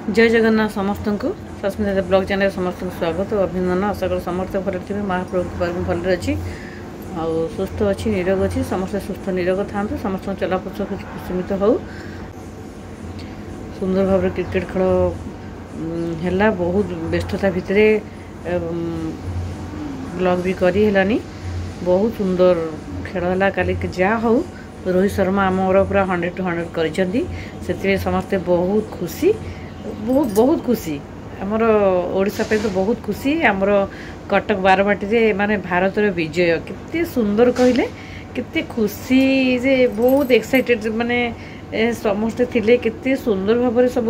जय जगन्नाथ समस्त को सस्मिता ब्लॉग चैनल समस्त को स्वागत और अभिनंदन। आशा कर समस्त भल थे महाप्रभु भल अच्छी सुस्थ अच्छी निरोग अच्छी समस्त सुस्थ निरोग था समस्त चलापुच सीमित हो सुंदर भाव क्रिकेट खेल है बहुत व्यस्तता भितर ब्लॉग भी करी बहुत सुंदर खेल है काली जहाँ हो रोहित शर्मा आमर पूरा 100 to 100 कर समस्ते बहुत खुशी बहुत बहुत खुशी आमर ओडिशा पे तो बहुत खुशी आमर कटक बारवाटी रे माने भारत विजय कितने सुंदर कहले कितने खुशी जे बहुत एक्साइटेड माने समस्ते थिले कितने सुंदर भाव में सब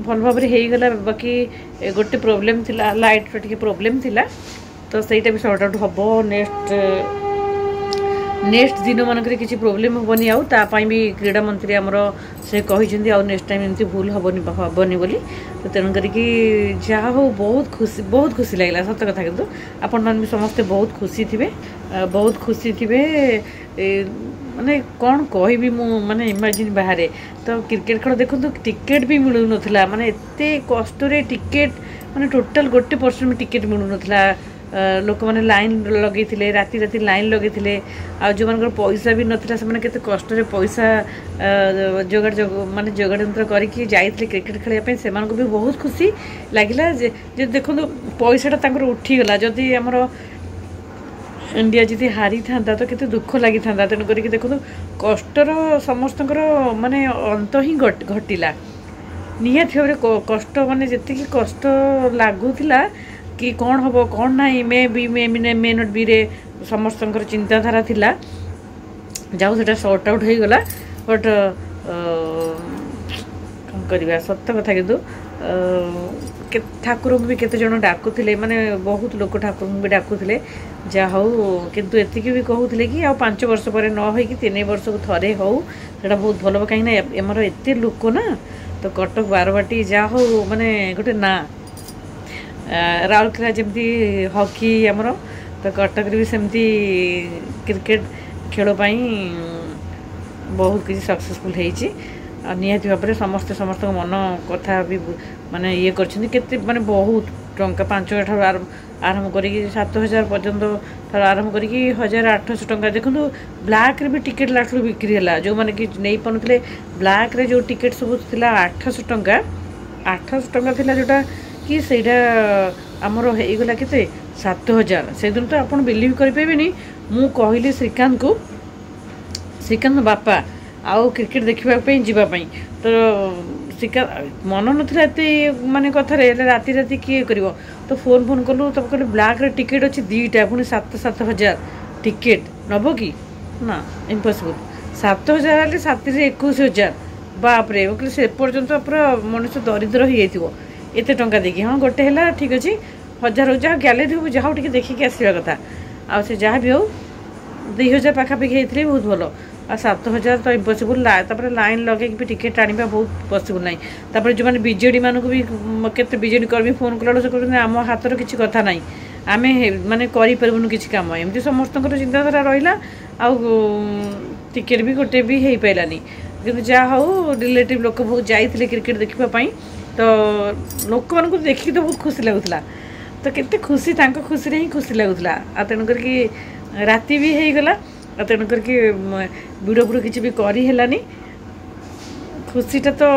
भल भाव हो गला। बाकी गोटे प्रॉब्लम थिला लाइट रो टिके प्रॉब्लम थिला तो सेटा भी सॉर्ट आउट हबो नेक्स्ट दिन मानक किसी प्रोब्लेम हेनी आपाई भी क्रीड़ा मंत्री आमर से कहते आउ नेक्स्ट टाइम एमती भूल हेनी बोली तो तेणुक जहाँ हो बहुत खुशी लगे सत कथा किंतु आपण मान भी समस्ते बहुत खुशी थे माने कौन कहि मु माने इमेजिन बाहर तो क्रिकेट खेल देखो टिकेट भी मिलू ना माने एते कष्ट टिकेट माने टोटाल 1% में टिकेट मिलू ना लोक मैंने लाइन लगे राति राति लाइन लगे आ जो मान पैसा भी नाला से केते कष्ट पैसा जोगाड़ माने जोगाड़ यंत्र करके जाइए क्रिकेट खेलने से भी बहुत खुशी लगिला जे देखो पैसाटा उठीगला जदि आमर इंडिया जी हारी था तो केते दुख लगी था तेणुक देखो कष्टर समस्त माने अंत ही घटिला निहाती भाव कष्ट माने जी कष्ट लगुला कि कौन हम कौन ना may be may not be रे समस्त चिंताधारा थिला जाऊ से सॉर्ट आउट हो गला बट कौन करवा सत्य कथा किंतु ठाकुर भी केते जन डाकुले माने बहुत लोक ठाकुर भी डाकुले जा हो किंतु एतिकी भी कहूले कि आ 5 वर्ष पर न हो कि 3 वर्ष को थरे हो सेटा बहुत भल कहीं एमर एत लोक ना तो कटक बारवाटी जा हो माने गोटे ना राउरकेला जमती हॉकी आमर तो कटक भी सेमती क्रिकेट खेल बहुत किसी सक्सेसफुल हो निहाती भाव में समस्त मन कथा भी माने ये करते माने बहुत टंका 5,000 आरंभ करी 7,000 पर्यंत आरंभ करी 1,800 टंका देखो ब्लैक रे भी टिकेट लास्ट बिक्री है जो मैंने कि नहीं पारे ब्लैक रे जो टिकेट सब थिला 800 टंका थिला जोटा कि ସେଇଟା ଆମର ହେଇଗଲା କେତେ 7,000 ସେଦିନ ତ ଆପଣ ବିଲିଭ୍ କରିପାରିବେନି ମୁଁ କହିଲି ଶ୍ରୀକାନ୍ତ ବାପା ଆଉ କ୍ରିକେଟ ଦେଖିବା ପାଇଁ ଯିବା ପାଇଁ ତ ଶ୍ରୀକାନ୍ତ ମନ ନଥିଲା ଏତେ ମାନେ କଥାରେ ରାତି ରାତି କିଏ କରିବ ତ ଫୋନ୍ କଲୁ ତ କହିଲେ ବ୍ଲାକ୍ରେ ଟିକେଟ୍ ଅଛି 2ଟା ପୁଣି 7,000 ଟିକେଟ୍ ନେବ କି ନା ଇମ୍ପସିବଲ୍ 7,000 ହେଲେ 7ରେ 21,000 ବାପରେ କହିଲେ ସେ ପର୍ଯ୍ୟନ୍ତ ପୁରା ମଣିଷ ଦରିଦ୍ର ହେଇଯାଇଥିବ एत टंका देखिए हाँ गोटे है ठीक अच्छे 1,000 जहाँ गैलेरी हो जहाँ टे देखिक आसवा कथा आ से जहाँ भी हो 2,000 पाखापाखि होते बहुत भल आ 7,000 तो इम्पसिबल लाइन लगे भी टिकेट आने बहुत पसिबल ना तापर जो मैंने बीजेडी मानक भी केते बीजेडी कर्मी फोन कला से कहते आम हाथ किसी कथा ना आम माने करूँ किसी कम एमती समस्त चिंताधारा रहा आ टिकेट भी गोटे भी हो पारानी कि जहाँ हो रिलेटिव लोक बहुत जाते क्रिकेट देखापी तो लोक मान देखिए तो बहुत खुशी लगुला तो केते खुशी खुशी ही खुशी लगुला आ तेणुक राति भी हो गला तेणुक वीडियो फुड़ किसी भी करनी खुशीटा तो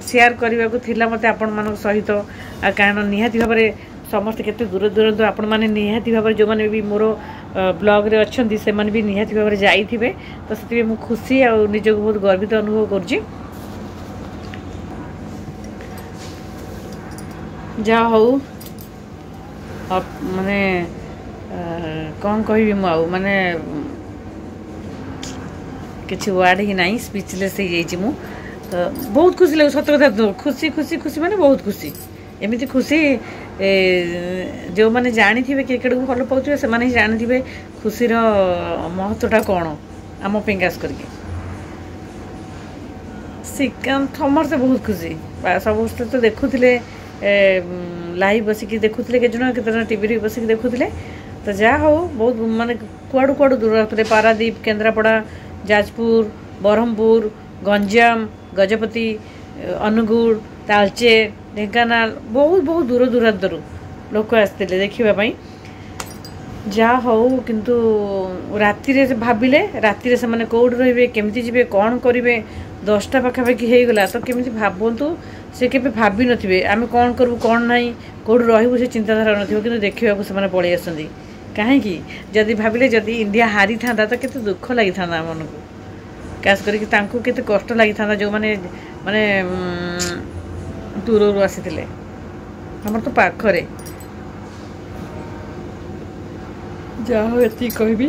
शेयर करने को थिला मते आपण मान सहित कारण निहाती भाव में समस्त केते दूर दूर आपण मैंने निहाती भाव जो मैंने भी मोर ब्लॉग रे अच्छी से भी निहाती भाव में जाइए तो से मु खुशी आ निजक बहुत गर्वित अनुभव कर जहाँ हो माने कौन कहि माने किसी वर्ड ही नहीं स्पीचलेस हो जाइए मु तो बहुत खुशी लगे सत कथा खुशी खुशी खुशी माने बहुत खुशी एमती खुशी जो मैंने जानी थे क्रिकेट को भल पाते से ही जानी थे खुशीर महत्वटा कौन आम खास करके श्रीकांत समस्ते बहुत खुशी समस्ते तो देखुले लाइव बसिक देखुले के टीवी बसिक देखुले तो जहाँ हो बहुत माने कुआड़ू कुआड़ू दूर रखते पारादीप केन्द्रापड़ा जाजपुर ब्रह्मपुर गंजाम गजपति ଅନୁଗୁଳ ତାଳଚେର ଢେଙ୍କାନାଳ ବହୁତ ବହୁତ ଦୂର ଦୂରାନ୍ତରୁ ଲୋକ ଆସିଥିଲେ ଦେଖିବା ପାଇଁ। ଯାହା ହଉ କିନ୍ତୁ ରାତିରେ ଭାବିଲେ ରାତିରେ ସେମାନେ କେଉଁଠି ରହିବେ କେମିତି ଯିବେ କ'ଣ କରିବେ 10ଟା ପାଖାପାଖି ହେଇଗଲା। ତ କେମିତି ଭାବନ୍ତୁ ସେ କେବେ ଭାବିନଥିବେ ଆମେ କ'ଣ କରିବୁ କ'ଣ ନାହିଁ କେଉଁଠି ରହିବୁ ସେ ଚିନ୍ତାଧାରା ନଥିବ କିନ୍ତୁ ଦେଖିବାକୁ ସେମାନେ ପଳେଇ ଆସନ୍ତି। କାହିଁକି ଯଦି ଭାବିଲେ ଯଦି ଇଣ୍ଡିଆ ହାରିଥାନ୍ତା ତ କେତେ ଦୁଃଖ ଲାଗିଥାନ୍ତା ଆମମାନଙ୍କୁ। ଖାସ୍ କରିକି ତାଙ୍କୁ କେତେ କଷ୍ଟ ଲାଗିଥାନ୍ତା ଯେଉଁମାନେ ମାନେ ଦୂରରୁ ଆସିଥିଲେ ଆମର ତ ପାଖରେ। ଯାହା ହଉ ଏତିକି କହିବି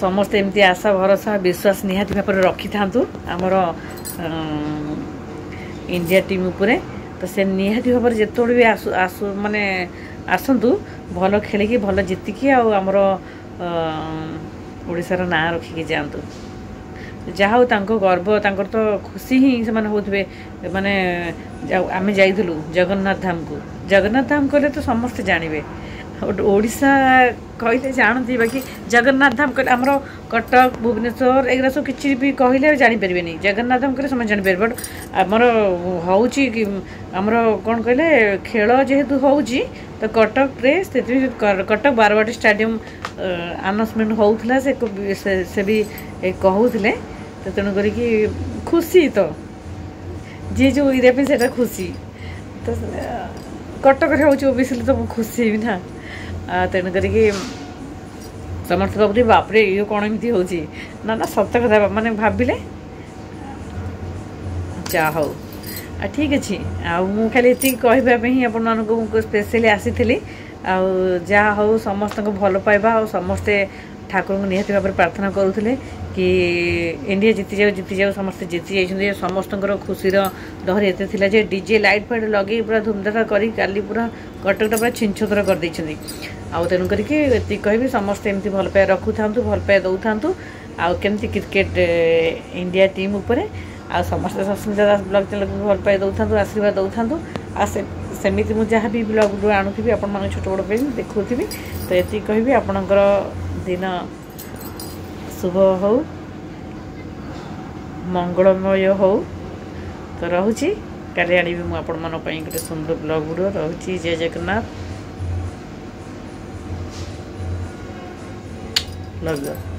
ସମସ୍ତେ ଏମିତି ଆଶା ଭରସା ବିଶ୍ୱାସ ନିହାତି ଭାବରେ ରଖିଥାନ୍ତୁ ଆମର ଇଣ୍ଡିଆ ଟିମ୍ ଉପରେ। ତ ସେ ନିହାତି ଭାବରେ ଯେତେବେଳେ ବି ମାନେ ଆସନ୍ତୁ ଭଲ ଖେଳିକି ଭଲ ଜିତିକି ଆଉ ଆମର ଓଡ଼ିଶାର ନାଁ ରଖିକି ଯାଆନ୍ତୁ। ଯାହା ହଉ ତାଙ୍କ ଗର୍ବ ତାଙ୍କର ତ ଖୁସି ହିଁ ସେମାନେ ହେଉଥିବେ। ମାନେ ଆମେ ଯାଇଥିଲୁ ଜଗନ୍ନାଥ ଧାମକୁ। ଜଗନ୍ନାଥ ଧାମ କହିଲେ ତ ସମସ୍ତେ ଜାଣିବେ ଓଡ଼ିଶା କହିଲେ ଜାଣନ୍ତି ବାକି ଜଗନ୍ନାଥ ଧାମ କହିଲେ ଆମର କଟକ ଭୁବନେଶ୍ୱର ଏଗୁଡ଼ା ସବୁ କିଛି ବି କହିଲେ ଜାଣିପାରିବେନି। ଜଗନ୍ନାଥ ଧାମ କହିଲେ ସେମାନେ ଜାଣିପାରିବେ। ବଟ୍ ଆମର ହେଉଛି କି ଆମର କ'ଣ କହିଲେ ଖେଳ ଯେହେତୁ ହେଉଛି ତ କଟକରେ ସେଥିପାଇଁ କଟକ ବାରବାଟୀ ଷ୍ଟାଡ଼ିୟମ୍ ଆନାଉନ୍ସମେଣ୍ଟ ହେଉଥିଲା ସେ ବି କହୁଥିଲେ। ତ ତେଣୁ କରିକି ଖୁସି ତ ଯିଏ ଯେଉଁ ଏରିଆ ପାଇଁ ସେଇଟା ଖୁସି ତ କଟକରେ ହେଉଛି ଓବିସିଲି ତ ମୁଁ ଖୁସି ହେବି ନା। ତେଣୁ କରିକି ସମସ୍ତେ ଭାବୁଥିବେ ବାପରେ ଇଏ କ'ଣ ଏମିତି ହେଉଛି ନା ନା ସତ କଥା ମାନେ ଭାବିଲେ ଯାହା ହଉ ଠିକ୍ ଅଛି। ଆଉ ମୁଁ ଖାଲି ଏତିକି କହିବା ପାଇଁ ହିଁ ଆପଣମାନଙ୍କୁ ମୁଁ ସ୍ପେଶାଲି ଆସିଥିଲି। ଆଉ ଯାହା ହଉ ସମସ୍ତଙ୍କୁ ଭଲ ପାଇବା ଆଉ ସମସ୍ତେ ଠାକୁରଙ୍କୁ ନିହାତି ଭାବରେ ପ୍ରାର୍ଥନା କରୁଥିଲେ କି ଇଣ୍ଡିଆ ଜିତିଯାଉ ସମସ୍ତେ ଜିତି ଯାଇଛନ୍ତି। ସମସ୍ତଙ୍କର ଖୁସିର ଲହରୀ ଏତେ ଥିଲା ଯେ ଡିଜେ ଲାଇଟ୍ ଫାଇଟ୍ ଲଗେଇ ପୁରା ଧୁମଧାମ କରି କାଲି ପୁରା କଟକଟା ପୁରା ଛିନଛତର କରିଦେଇଛନ୍ତି। ଆଉ ତେଣୁ କରିକି ଏତିକି କହିବି ସମସ୍ତେ ଏମିତି ଭଲ ପାଇବା ରଖୁଥାନ୍ତୁ ଭଲ ପାଇବା ଦେଉଥାନ୍ତୁ। ଆଉ କେମିତି କ୍ରିକେଟ୍ ଇଣ୍ଡିଆ ଟିମ୍ ଉପରେ ଆଉ ସମସ୍ତେ ସସ୍ମିତା ଦାସ ବ୍ଲଗ୍ ଚ୍ୟାନେଲକୁ ଭଲ ପାଇବା ଦେଉଥାନ୍ତୁ ଆଶୀର୍ବାଦ ଦେଉଥାନ୍ତୁ। ଆଉ ସେମିତି ମୁଁ ଯାହା ବି ବ୍ଲଗ୍ରୁ ଆଣୁଥିବି ଆପଣମାନଙ୍କୁ ଛୋଟ ବଡ଼ ପାଇଁ ଦେଖାଉଥିବି। ତ ଏତିକି କହିବି ଆପଣଙ୍କର ଦିନ ଶୁଭ ହଉ ମଙ୍ଗଳମୟ ହଉ। ତ ରହୁଛି କାଲି ଆଣିବି ମୁଁ ଆପଣମାନଙ୍କ ପାଇଁ ଗୋଟେ ସୁନ୍ଦର ବ୍ଲଗ୍ ଭିଡ଼ିଓ। ରହୁଛି ଜୟ ଜଗନ୍ନାଥ ଲଭ୍ ୟୁ।